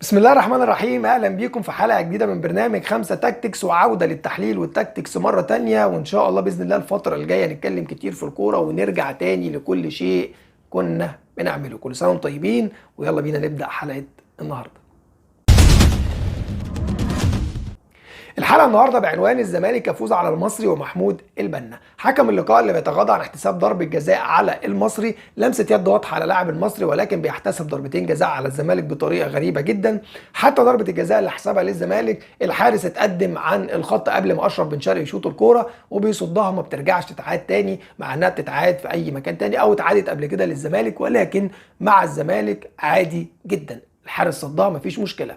بسم الله الرحمن الرحيم. اهلا بيكم في حلقه جديده من برنامج 5 تاكتكس، وعوده للتحليل والتاكتكس مره تانية. وان شاء الله باذن الله الفتره الجايه نتكلم كتير في الكوره ونرجع تاني لكل شيء كنا بنعمله. كل سنه وانتم طيبين، ويلا بينا نبدا حلقه النهارده. الحلقه النهارده بعنوان الزمالك يفوز على المصري ومحمود البنا. حكم اللقاء اللي بيتغاضى عن احتساب ضربه جزاء على المصري، لمسه يد واضحه على لاعب المصري، ولكن بيحتسب ضربتين جزاء على الزمالك بطريقه غريبه جدا. حتى ضربه الجزاء اللي حسبها للزمالك الحارس اتقدم عن الخط قبل ما اشرف بن شرقي يشوط الكوره وبيصدها، ما بترجعش تتعاد تاني، مع انها بتتعاد في اي مكان تاني او اتعادت قبل كده للزمالك، ولكن مع الزمالك عادي جدا. الحارس صدها مفيش مشكله.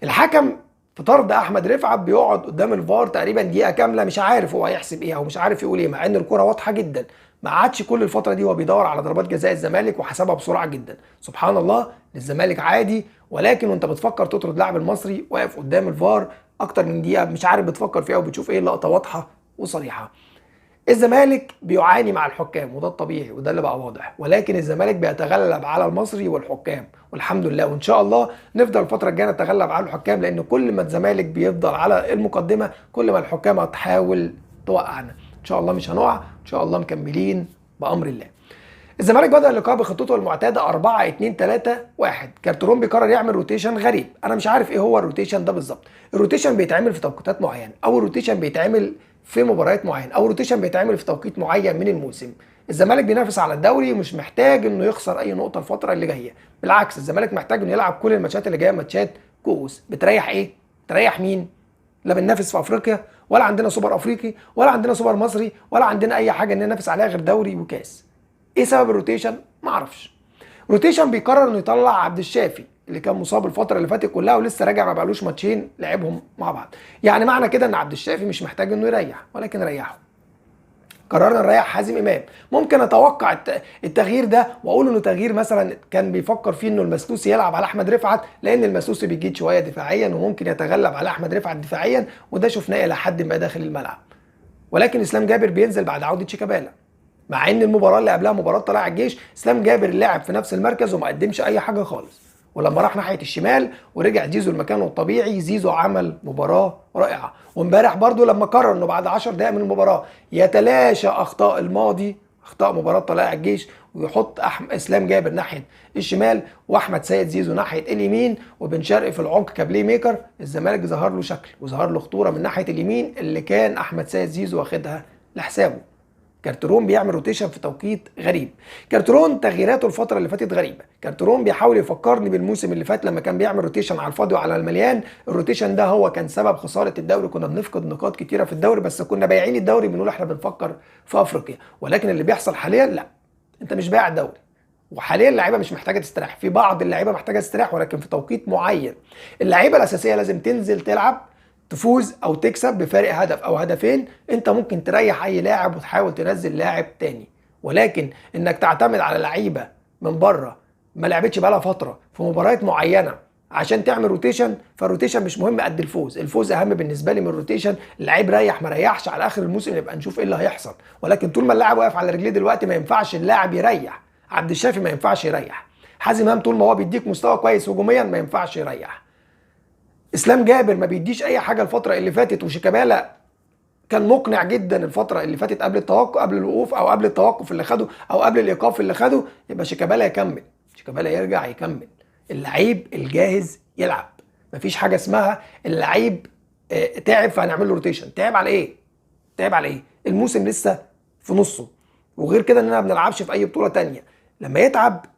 الحكم في طرد احمد رفعت بيقعد قدام الفار تقريبا دقيقه كامله، مش عارف هو هيحسب ايه او مش عارف يقول ايه، مع ان الكره واضحه جدا. ما عادش كل الفتره دي هو بيدور على ضربات جزاء الزمالك وحسبها بسرعه جدا. سبحان الله، للزمالك عادي، ولكن وانت بتفكر تطرد لاعب المصري واقف قدام الفار اكتر من دقيقه، مش عارف بتفكر في ايه وبتشوف ايه. اللقطه واضحه وصريحه. الزمالك بيعاني مع الحكام وده الطبيعي وده اللي بقى واضح، ولكن الزمالك بيتغلب على المصري والحكام والحمد لله. وان شاء الله نفضل الفتره الجايه نتغلب على الحكام، لان كل ما الزمالك بيفضل على المقدمه كل ما الحكام هتحاول توقعنا. ان شاء الله مش هنقع، ان شاء الله مكملين بامر الله. الزمالك بدأ اللقاء بخطته المعتاده 4-2-3-1. كارترون بيقرر يعمل روتيشن غريب، انا مش عارف ايه هو الروتيشن ده بالظبط. الروتيشن بيتعمل في توقيتات معينه، او الروتيشن بيتعمل في مباريات معينه، او الروتيشن بيتعمل في توقيت معين من الموسم. الزمالك بينافس على الدوري ومش محتاج انه يخسر اي نقطه الفتره اللي جايه، بالعكس الزمالك محتاج انه يلعب كل الماتشات اللي جايه ماتشات كؤوس. بتريح ايه؟ تريح مين؟ لا بننافس في افريقيا، ولا عندنا سوبر افريقي، ولا عندنا سوبر مصري، ولا عندنا اي حاجه ننافس عليها غير دوري وكاس. ايه سبب الروتيشن؟ ما اعرفش. روتيشن بيقرر انه يطلع عبد الشافي اللي كان مصاب الفتره اللي فاتت كلها ولسه راجع، ما بقالوش ماتشين لعبهم مع بعض. يعني معنى كده ان عبد الشافي مش محتاج انه يريح، ولكن ريحه. قررنا نريح حازم امام. ممكن اتوقع التغيير ده واقول انه تغيير مثلا كان بيفكر فيه انه المسلوسي يلعب على احمد رفعت، لان المسلوسي بيجيد شويه دفاعيا وممكن يتغلب على احمد رفعت دفاعيا، وده شفناه الى حد ما داخل الملعب. ولكن اسلام جابر بينزل بعد عوده شيكابالا، مع ان المباراه اللي قبلها مباراه طلائع الجيش اسلام جابر لعب في نفس المركز وما قدمش اي حاجه خالص. ولما راح ناحيه الشمال ورجع زيزو لمكانه الطبيعي، زيزو عمل مباراه رائعه. وامبارح برضو لما قرر انه بعد 10 دقائق من المباراه يتلاشى اخطاء الماضي، اخطاء مباراه طلائع الجيش، ويحط اسلام جابر ناحيه الشمال واحمد سيد زيزو ناحيه اليمين وبن شرقي في العمق كبلاي ميكر، الزمالك ظهر له شكل وظهر له خطوره من ناحيه اليمين اللي كان احمد سيد زيزو واخدها لحسابه. كارترون بيعمل روتيشن في توقيت غريب. كارترون تغييراته الفتره اللي فاتت غريبه. كارترون بيحاول يفكرني بالموسم اللي فات لما كان بيعمل روتيشن على الفاضي وعلى المليان. الروتيشن ده هو كان سبب خساره الدوري، كنا بنفقد نقاط كتيره في الدوري، بس كنا بايعين الدوري بنقول احنا بنفكر في افريقيا. ولكن اللي بيحصل حاليا لا، انت مش بايع الدوري. وحاليا اللعيبه مش محتاجه تستريح، في بعض اللعيبه محتاجه تستريح ولكن في توقيت معين. اللعيبه الاساسيه لازم تنزل تلعب، تفوز او تكسب بفارق هدف او هدفين. انت ممكن تريح اي لاعب وتحاول تنزل لاعب تاني، ولكن انك تعتمد على لعيبه من بره ما لعبتش بقالها فتره في مباريات معينه عشان تعمل روتيشن، فالروتيشن مش مهم قد الفوز. الفوز اهم بالنسبه لي من الروتيشن. اللعيب ريح ما ريحش على اخر الموسم نبقى نشوف ايه اللي هيحصل، ولكن طول ما اللاعب واقف على رجليه دلوقتي ما ينفعش اللاعب يريح. عبد الشافي ما ينفعش يريح، حازم امام طول ما هو بيديك مستوى كويس هجوميا ما ينفعش يريح، اسلام جابر ما بيديش اي حاجه الفتره اللي فاتت، وشيكابالا كان مقنع جدا الفتره اللي فاتت قبل التوقف، قبل الوقوف او قبل التوقف اللي خده او قبل الايقاف اللي خده. يبقى شيكابالا يكمل، شيكابالا يرجع يكمل. اللعيب الجاهز يلعب، مفيش حاجه اسمها اللعيب تعب فهنعمل له روتيشن. تعب على ايه؟ تعب على ايه؟ الموسم لسه في نصه، وغير كده اننا ما بنلعبش في اي بطوله تانية. لما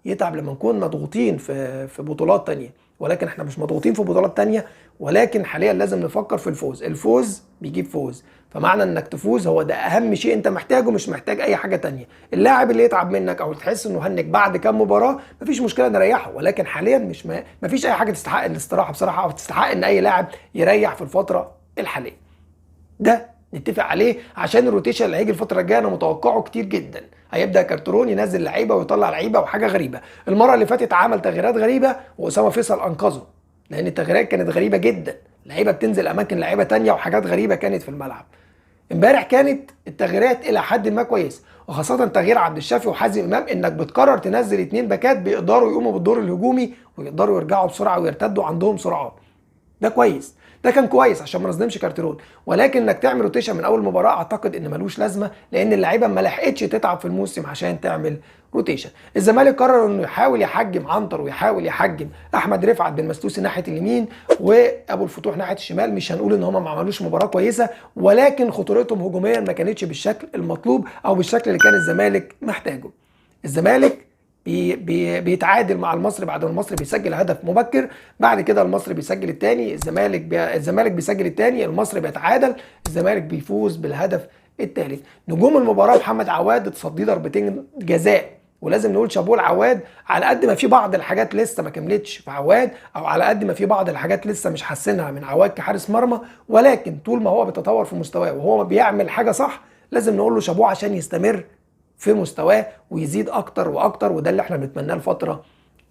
يتعب لما نكون مضغوطين في بطولات تانية، ولكن احنا مش مضغوطين في بطولات تانية. ولكن حاليا لازم نفكر في الفوز، الفوز بيجيب فوز. فمعنى انك تفوز هو ده اهم شيء انت محتاجه، مش محتاج اي حاجه تانية. اللاعب اللي يتعب منك او تحس انه هنك بعد كام مباراه مفيش مشكله نريحه، ولكن حاليا مش مفيش اي حاجه تستحق الاستراحه بصراحه، او تستحق ان اي لاعب يريح في الفتره الحاليه. ده نتفق عليه عشان الروتيشن اللي هيجي الفتره الجايه انا متوقعه كتير جدا. هيبدا كارترون ينزل لعيبه ويطلع لعيبه، وحاجه غريبه المره اللي فاتت عمل تغييرات غريبه واسامه فيصل انقذه، لان التغييرات كانت غريبه جدا. لعيبه بتنزل اماكن لعيبه تانية وحاجات غريبه كانت في الملعب. امبارح كانت التغييرات الى حد ما كويسه، وخاصه تغيير عبد الشافي وحازم امام، انك بتقرر تنزل 2 باكات بيقدروا يقوموا بالدور الهجومي ويقدروا يرجعوا بسرعه ويرتدوا، عندهم سرعات. ده كويس، ده كان كويس عشان ما نظلمش كارتيرون. ولكن انك تعمل روتيشن من اول مباراه اعتقد ان ملوش لازمه، لان اللعيبه ما لحقتش تتعب في الموسم عشان تعمل روتيشن. الزمالك قرر انه يحاول يحجم عنتر ويحاول يحجم احمد رفعت بن مسلوسي ناحيه اليمين وابو الفتوح ناحيه الشمال. مش هنقول ان هم ما عملوش مباراه كويسه، ولكن خطورتهم هجوميا ما كانتش بالشكل المطلوب او بالشكل اللي كان الزمالك محتاجه. الزمالك بيتعادل مع المصري بعد ما المصري بيسجل هدف مبكر، بعد كده المصري بيسجل الثاني، الزمالك بيسجل الثاني، المصري بيتعادل، الزمالك بيفوز بالهدف الثالث. نجوم المباراه محمد عواد تصدي ضربتين جزاء، ولازم نقول شابوه لعواد. على قد ما في بعض الحاجات لسه ما كملتش في عواد، او على قد ما في بعض الحاجات لسه مش حاسينها من عواد كحارس مرمى، ولكن طول ما هو بيتطور في مستواه وهو بيعمل حاجه صح لازم نقول له شابوه عشان يستمر في مستواه ويزيد اكتر واكتر، وده اللي احنا بنتمناه الفتره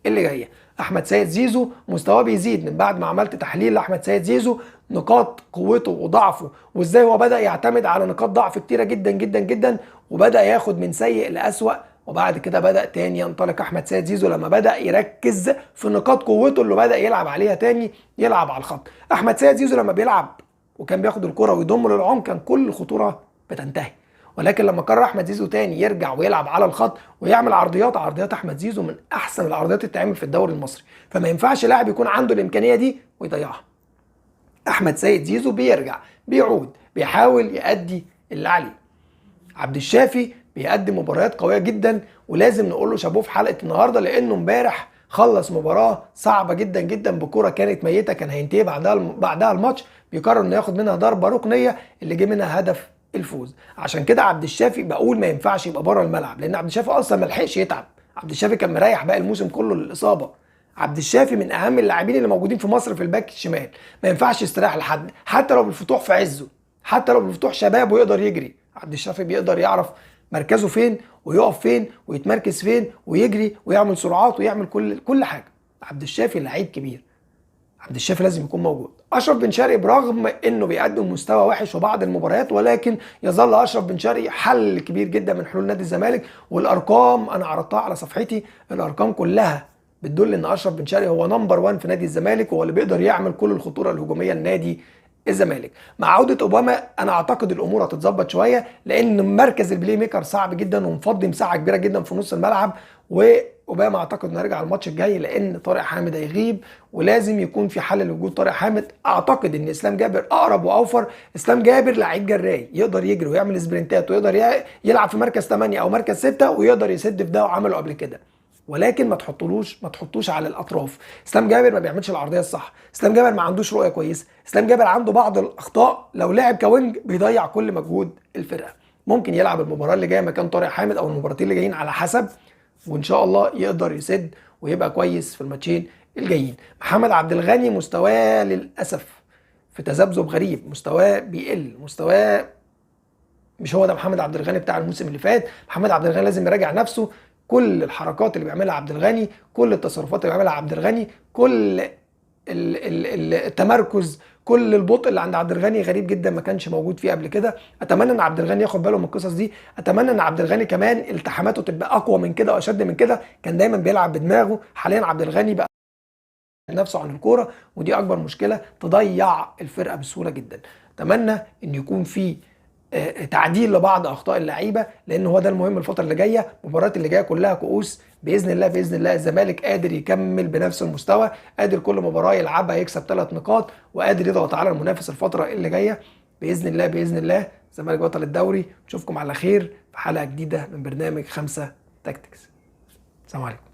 اللي جايه. احمد سيد زيزو مستواه بيزيد من بعد ما عملت تحليل لاحمد سيد زيزو، نقاط قوته وضعفه وازاي هو بدا يعتمد على نقاط ضعف كتيره جدا جدا جدا، وبدا ياخد من سيء لاسوأ. وبعد كده بدا تاني ينطلق احمد سيد زيزو لما بدا يركز في نقاط قوته اللي بدا يلعب عليها تاني، يلعب على الخط. احمد سيد زيزو لما بيلعب وكان بياخد الكره ويضم للعمق كان كل الخطوره بتنتهي، ولكن لما قرر احمد زيزو تاني يرجع ويلعب على الخط ويعمل عرضيات احمد زيزو من احسن العرضيات اللي بتتعمل في الدوري المصري، فما ينفعش لاعب يكون عنده الامكانيه دي ويضيعها. احمد سيد زيزو بيرجع بيعود بيحاول يأدي اللي عليه. عبد الشافي بيقدم مباريات قويه جدا، ولازم نقول له شابوه في حلقه النهارده، لانه امبارح خلص مباراه صعبه جدا جدا بكره كانت ميته كان هينتهي بعدها الماتش، بيقرر انه ياخد منها ضربه ركنيه اللي جه منها هدف الفوز. عشان كده عبد الشافي بقول ما ينفعش يبقى بره الملعب، لان عبد الشافي اصلا ما لحقش يتعب. عبد الشافي كان مريح باقي الموسم كله للاصابه. عبد الشافي من اهم اللاعبين اللي موجودين في مصر في الباك الشمال، ما ينفعش يستريح لحد، حتى لو بالفتوح في عزه، حتى لو بالفتوح شباب ويقدر يجري. عبد الشافي بيقدر يعرف مركزه فين ويقف فين ويتمركز فين ويجري ويعمل سرعات ويعمل كل حاجه. عبد الشافي لعيب كبير، عبد الشافي لازم يكون موجود. اشرف بن شرقي برغم انه بيقدم مستوى وحش في بعض المباريات، ولكن يظل اشرف بن شرقي حل كبير جدا من حلول نادي الزمالك، والارقام انا عرضتها على صفحتي، الارقام كلها بتدل ان اشرف بن شرقي هو نمبر 1 في نادي الزمالك، وهو اللي بيقدر يعمل كل الخطوره الهجوميه لنادي الزمالك. مع عوده اوباما انا اعتقد الامور هتتظبط شويه، لان مركز البلاي ميكر صعب جدا ومفضي مساحه كبيره جدا في نص الملعب، واوباما اعتقد انه هيرجع الماتش الجاي لان طارق حامد هيغيب، ولازم يكون في حل لوجود طارق حامد. اعتقد ان اسلام جابر اقرب واوفر. اسلام جابر لعيب جراي يقدر يجري ويعمل سبرنتات ويقدر يلعب في مركز 8 او مركز 6 ويقدر يسد في ده وعمله قبل كده، ولكن ما تحطوش على الاطراف. اسلام جابر ما بيعملش العرضيه الصح، اسلام جابر ما عندوش رؤيه كويسه، اسلام جابر عنده بعض الاخطاء، لو لعب كوينج بيضيع كل مجهود الفرقه. ممكن يلعب المباراه اللي جايه مكان طارق حامد او المباراتين اللي جايين على حسب، وان شاء الله يقدر يسد ويبقى كويس في الماتشين الجايين. محمد عبد الغني مستواه للاسف في تذبذب غريب، مستواه بيقل، مستواه مش هو ده محمد عبد الغني بتاع الموسم اللي فات. محمد عبد الغني لازم يراجع نفسه، كل الحركات اللي بيعملها عبد الغني، كل التصرفات اللي بيعملها عبد الغني، كل التمركز، كل البطء اللي عند عبد الغني غريب جدا ما كانش موجود فيه قبل كده. اتمنى ان عبد الغني ياخد باله من القصص دي، اتمنى ان عبد الغني كمان التحاماته تبقى اقوى من كده واشد من كده، كان دايما بيلعب بدماغه، حاليا عبد الغني بقى نفسه عن الكوره، ودي اكبر مشكله تضيع الفرقه بسهوله جدا. اتمنى ان يكون في تعديل لبعض اخطاء اللعيبه، لان هو ده المهم الفتره اللي جايه. المباريات اللي جايه كلها كؤوس باذن الله، باذن الله الزمالك قادر يكمل بنفس المستوى، قادر كل مباراه يلعبها يكسب 3 نقاط، وقادر يضغط على المنافس الفتره اللي جايه باذن الله. باذن الله الزمالك بطل الدوري. نشوفكم على خير في حلقه جديده من برنامج 5 تاكتكس. السلام عليكم.